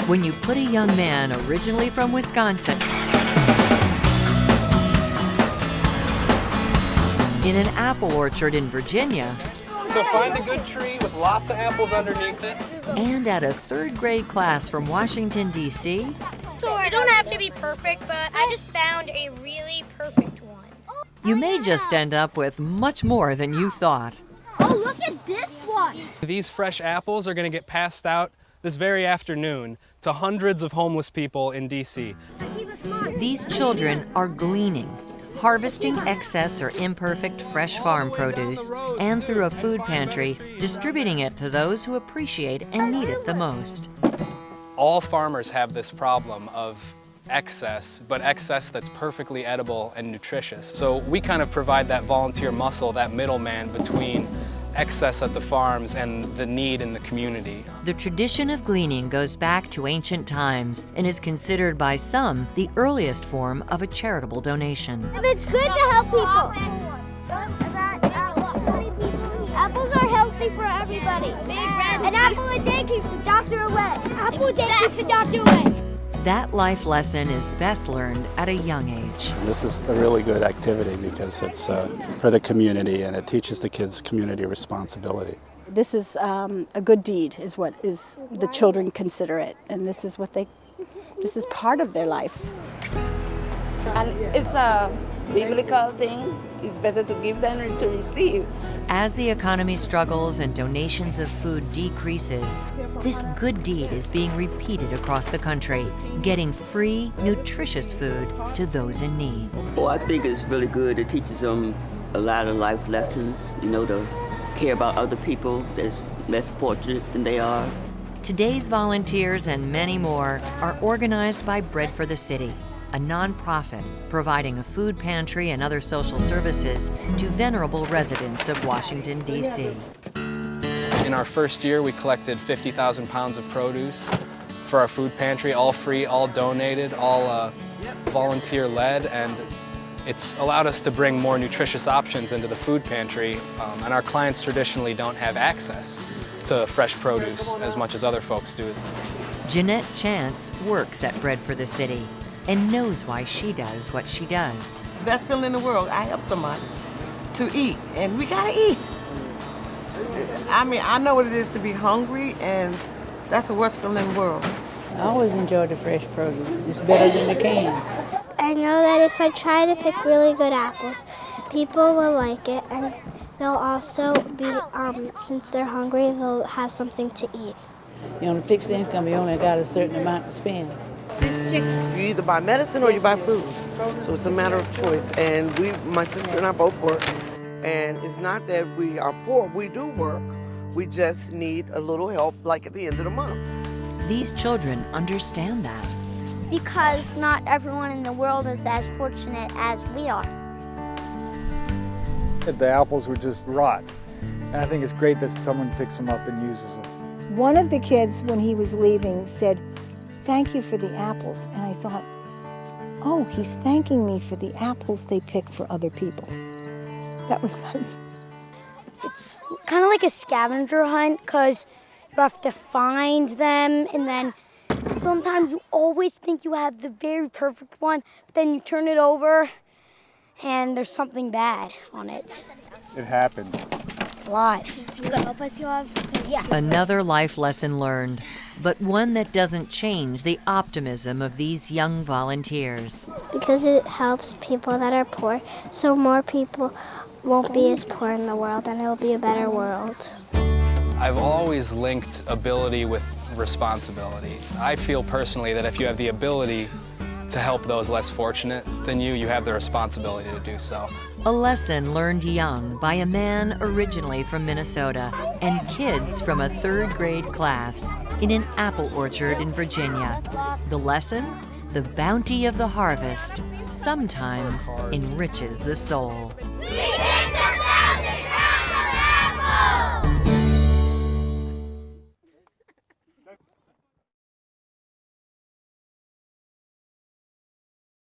when you put a young man originally from Wisconsin in an apple orchard in Virginia, so find a good tree with lots of apples underneath it, and at a third grade class from Washington, D.C., So you don't have to be perfect, but I just found a really perfect one. you may just end up with much more than you thought. Oh, look at this one. these fresh apples are going to get passed out this very afternoon to hundreds of homeless people in D.C. These children are gleaning, harvesting excess or imperfect fresh farm produce, and through a food pantry, distributing it to those who appreciate and need it the most. All farmers have this problem of excess, but excess that's perfectly edible and nutritious. So we kind of provide that volunteer muscle, that middleman between excess at the farms and the need in the community. The tradition of gleaning goes back to ancient times and is considered by some the earliest form of a charitable donation. It's good to help people. Apples are healthy for everybody. An apple a day keeps the doctor away. An apple a day keeps the doctor away. That life lesson is best learned at a young age. This is a really good activity because it's for the community and it teaches the kids community responsibility. This is a good deed, is what the children consider it, and this is part of their life. And it's a biblical thing. It's better to give than to receive. As the economy struggles and donations of food decreases, this good deed is being repeated across the country, getting free, nutritious food to those in need. Well, I think it's really good. It teaches them a lot of life lessons, to care about other people that's less fortunate than they are. Today's volunteers and many more are organized by Bread for the City, a nonprofit providing a food pantry and other social services to vulnerable residents of Washington, D.C. In our first year, we collected 50,000 pounds of produce for our food pantry, all free, all donated, all volunteer-led, and it's allowed us to bring more nutritious options into the food pantry, and our clients traditionally don't have access to fresh produce as much as other folks do. Jeanette Chance works at Bread for the City and knows why she does what she does. Best feeling in the world. I help somebody to eat, and we gotta eat. I mean, I know what it is to be hungry, and that's the worst feeling in the world. I always enjoy the fresh produce. It's better than the can. I know that if I try to pick really good apples, people will like it, and they'll also be, since they're hungry, they'll have something to eat. To fix the income, you only got a certain amount to spend. You either buy medicine or you buy food. So it's a matter of choice. And my sister and I both work. And it's not that we are poor, we do work. We just need a little help, like at the end of the month. These children understand that. Because not everyone in the world is as fortunate as we are. The apples would just rot. And I think it's great that someone picks them up and uses them. One of the kids, when he was leaving, said, "Thank you for the apples." And I thought, oh, he's thanking me for the apples they pick for other people. That was nice. It's kind of like a scavenger hunt because you have to find them, and then sometimes you always think you have the very perfect one, but then you turn it over and there's something bad on it. It happened. A lot. Yeah. Another life lesson learned, but one that doesn't change the optimism of these young volunteers. Because it helps people that are poor, so more people won't be as poor in the world, and it'll be a better world. I've always linked ability with responsibility. I feel personally that if you have the ability to help those less fortunate than you have the responsibility to do so. A lesson learned young by a man originally from Minnesota and kids from a third grade class in an apple orchard in Virginia. The lesson? The bounty of the harvest sometimes enriches the soul.